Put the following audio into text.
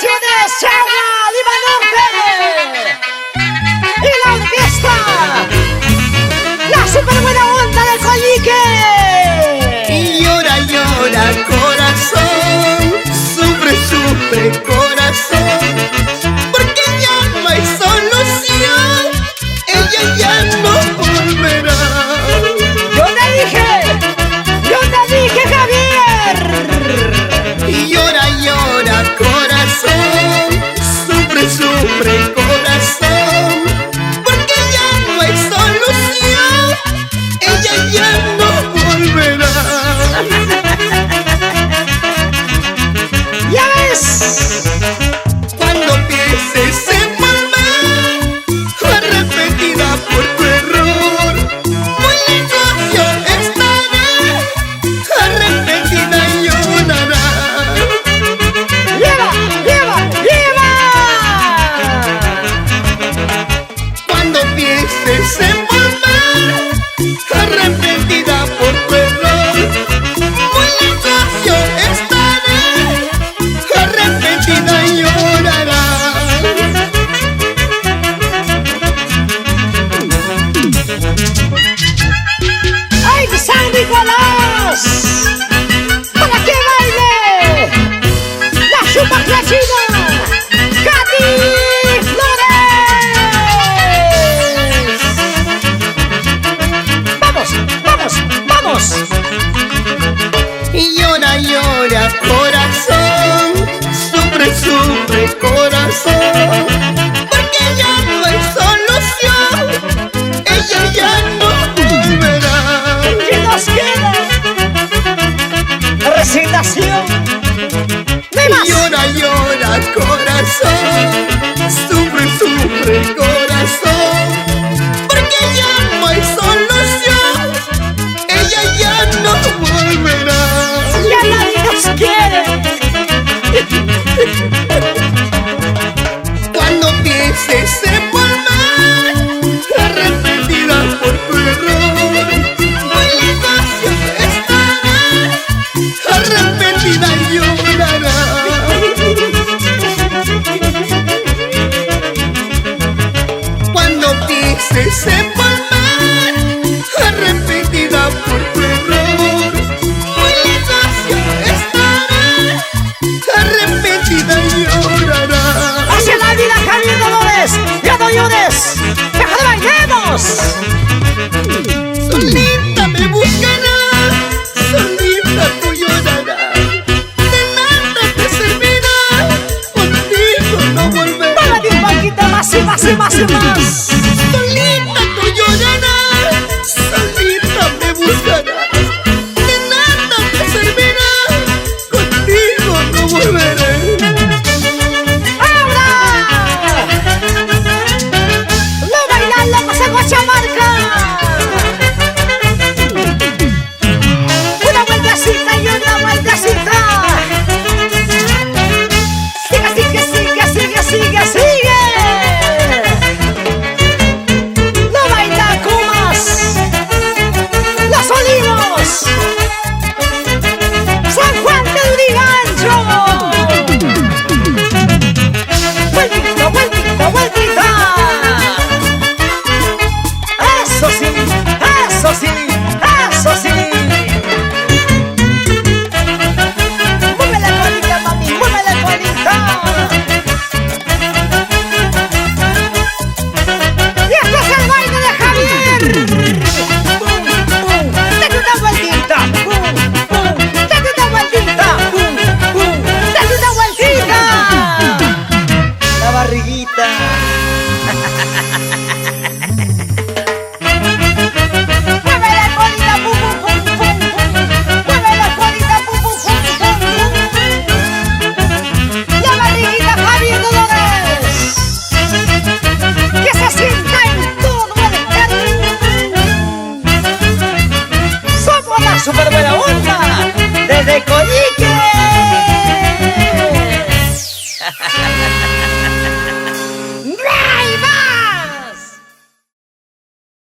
presentaciones Chagua, Lima Norte y la orquesta, la super buena onda de Coyique. Y llora, llora, corazón, sufre, sufre, corazón, porque ya no hay solución, ella ya no volverá. Yo te dije, Javier. Y llora, llora, corazón, sufre, sufre, corazón, porque ya no hay solución, ella ya no volverá. Ya ves, Cuando pienses en volver, arrepentida por tu error, muy lejos yo estaré, arrepentida llorará. lleva. Cuando pienses en volver, arrepentida por tu error, muy lejos yo estaré, arrepentida llorará. ¡Ay, San Nicolás! ¡Para que baile! ¡La chupa clasina! ¡Katy Flores! ¡Vamos! Y llora, llora, corazón, sufre, sufre, corazón, porque ya no hay solución, ella ya no volverá. ¿Qué nos queda? Resignación. ¡No hay más! Y llora, llora, corazón, sufre, sufre, corazón, porque ya no hay solución, ella ya no volverá. ¡Ya nadie nos quiere! Cuando pienses en volver, arrepentida por tu error, muy lejos yo estaré, arrepentida llorará. Cuando pienses en volver, arrepentida por tu error, muy lejos yo estaré, arrepentida llorará. ¡Hacia la vida, Javier Dolores! ¡Ya no llores! ¡Mejor bailemos!